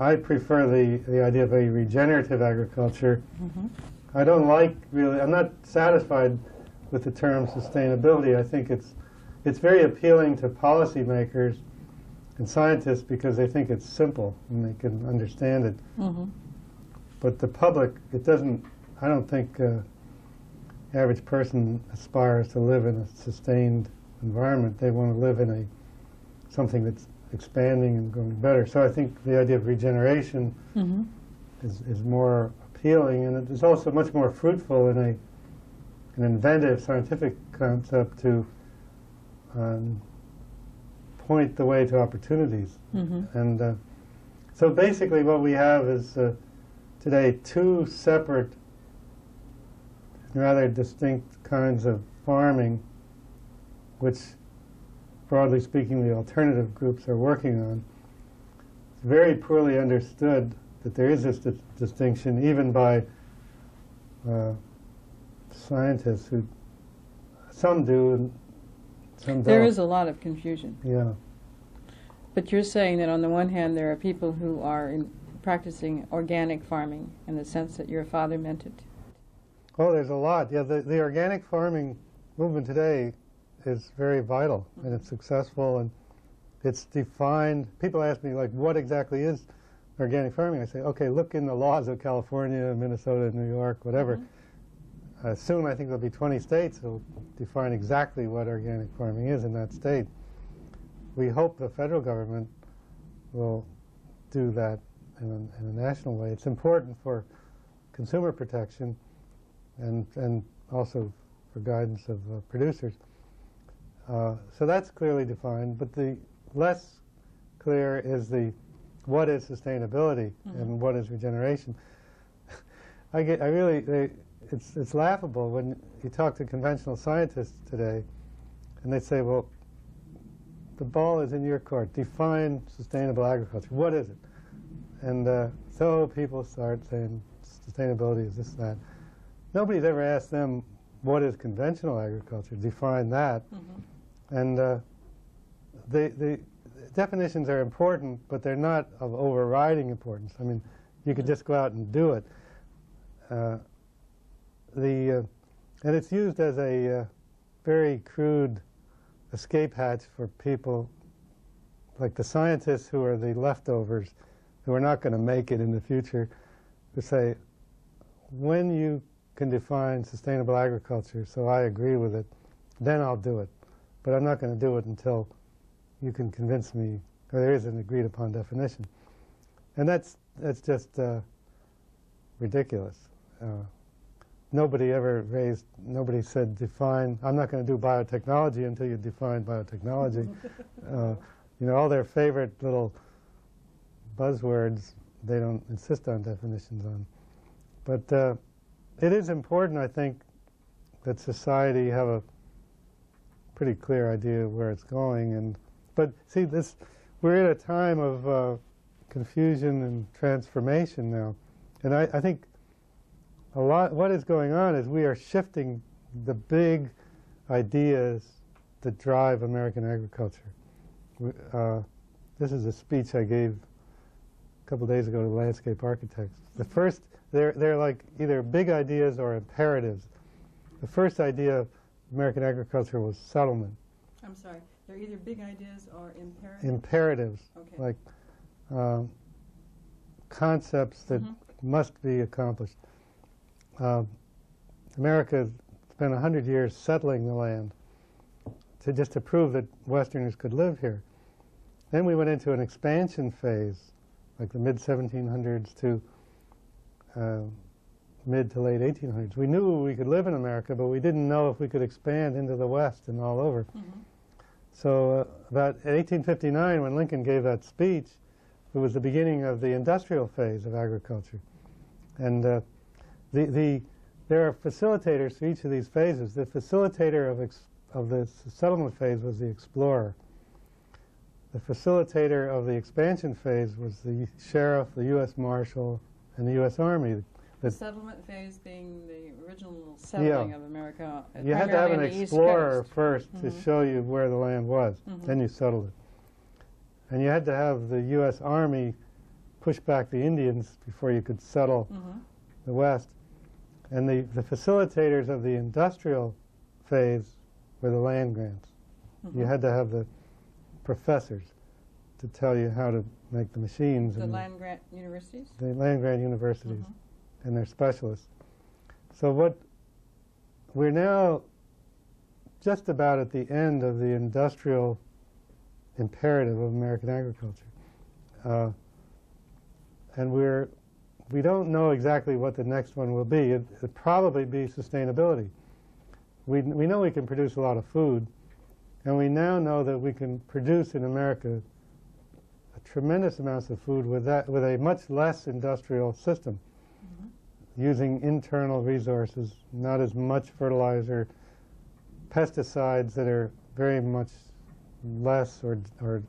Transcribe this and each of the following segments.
I prefer the idea of a regenerative agriculture. Mm-hmm. I don't like really, I'm not satisfied with the term sustainability. I think it's very appealing to policymakers and scientists because they think it's simple and they can understand it. Mm-hmm. But the public, it doesn't, I don't think average person aspires to live in a sustained environment. They want to live in something that's expanding and going better. So I think the idea of regeneration Mm-hmm. is more appealing, and it is also much more fruitful in an inventive scientific concept to point the way to opportunities. Mm-hmm. And so basically what we have is today two separate, rather distinct kinds of farming, which, broadly speaking, the alternative groups are working on. It's very poorly understood that there is this distinction, even by scientists who, some do and some don't. There is a lot of confusion. Yeah. But you're saying that on the one hand there are people who are practicing organic farming in the sense that your father meant it. Oh, there's a lot. Yeah, the organic farming movement today is very vital, and it's successful, and it's defined. People ask me, like, what exactly is organic farming? I say, okay, look in the laws of California, Minnesota, New York, whatever. Mm-hmm. Soon I think there'll be 20 states that will define exactly what organic farming is in that state. We hope the federal government will do that in a national way. It's important for consumer protection and also for guidance of producers. So that's clearly defined, but the less clear is what is sustainability and what is regeneration. It's laughable when you talk to conventional scientists today, and they say, well, the ball is in your court. Define sustainable agriculture. What is it? And so people start saying sustainability is this, that. Nobody's ever asked them, what is conventional agriculture? Define that. Mm-hmm. And the definitions are important, but they're not of overriding importance. I mean, you could just go out and do it. And it's used as a very crude escape hatch for people like the scientists who are the leftovers, who are not going to make it in the future, to say, when you can define sustainable agriculture, so I agree with it, then I'll do it. But I'm not going to do it until you can convince me, or there is an agreed upon definition. And that's just ridiculous. Nobody said define, I'm not going to do biotechnology until you define biotechnology. You know, all their favorite little buzzwords, they don't insist on definitions on. But it is important, I think, that society have a pretty clear idea of where it's going. But see, we're in a time of confusion and transformation now. And I think what is going on is we are shifting the big ideas that drive American agriculture. This is a speech I gave a couple days ago to landscape architects. The first, they're like either big ideas or imperatives. The first idea of American agriculture was settlement. I'm sorry, they're either big ideas or imperatives? Imperatives, okay. like concepts that must be accomplished. America spent 100 years settling the land just to prove that Westerners could live here. Then we went into an expansion phase, like the mid-1700s to mid to late 1800s. We knew we could live in America, but we didn't know if we could expand into the West and all over. So about 1859, when Lincoln gave that speech, it was the beginning of the industrial phase of agriculture. And there are facilitators to each of these phases. The facilitator of the settlement phase was the explorer. The facilitator of the expansion phase was the sheriff, the U.S. Marshal, and the U.S. Army. The settlement phase being the original settling of America. You had to have an explorer first to show you where the land was. Then you settled it. And you had to have the U.S. Army push back the Indians before you could settle the West. And the facilitators of the industrial phase were the land grants. You had to have the professors to tell you how to make the machines. The land grant universities? The land grant universities and their specialists. So what we're now just about at the end of the industrial imperative of American agriculture. And we don't know exactly what the next one will be. It'll probably be sustainability. We know we can produce a lot of food, and we now know that we can produce in America a tremendous amounts of food with a much less industrial system, using internal resources, not as much fertilizer, pesticides that are very much less or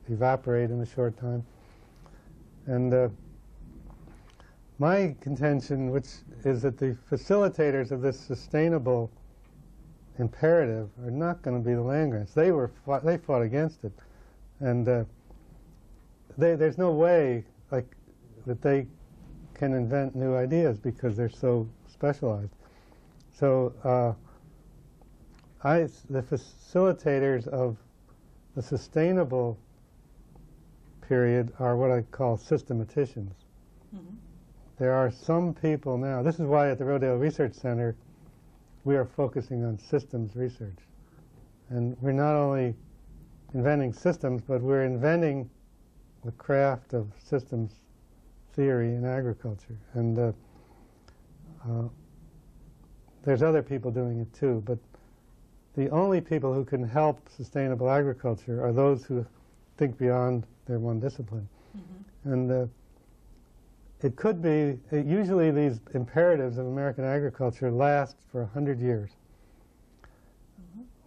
evaporate in a short time. And my contention, which is that the facilitators of this sustainable imperative are not going to be the land grants. They fought against it, and there's no way that they can invent new ideas because they're so specialized. So the facilitators of the sustainable period are what I call systematicians. There are some people now, this is why at the Rodale Research Center we are focusing on systems research. And we're not only inventing systems, but we're inventing the craft of systems theory in agriculture. And there's other people doing it too, but the only people who can help sustainable agriculture are those who think beyond their one discipline. And it could be, usually these imperatives of American agriculture last for 100 years.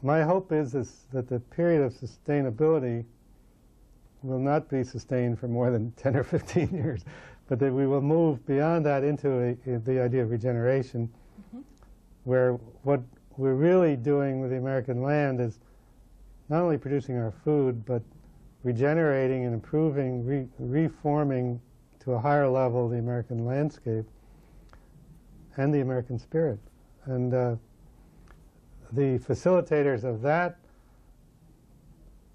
My hope is that the period of sustainability will not be sustained for more than 10 or 15 years, but that we will move beyond that into the idea of regeneration, where what we're really doing with the American land is not only producing our food, but regenerating and improving, reforming to a higher level the American landscape and the American spirit. And the facilitators of that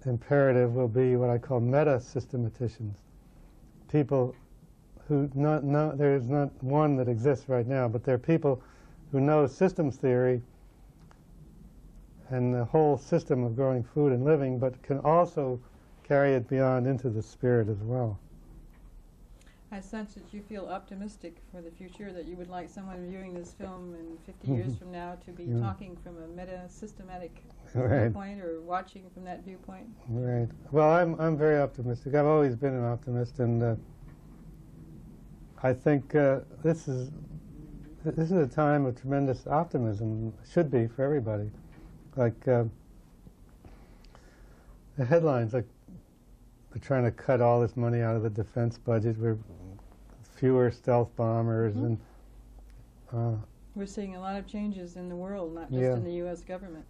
imperative will be what I call meta-systematicians. People who there's not one that exists right now, but they're people who know systems theory and the whole system of growing food and living, but can also carry it beyond into the spirit as well. I sense that you feel optimistic for the future, that you would like someone viewing this film in 50 years from now to be talking from a meta-systematic viewpoint, or watching from that viewpoint. Right. Well, I'm very optimistic. I've always been an optimist, and I think this is a time of tremendous optimism. Should be for everybody. Like the headlines, like we're trying to cut all this money out of the defense budget. We're fewer stealth bombers, and we're seeing a lot of changes in the world, not just in the U.S. government.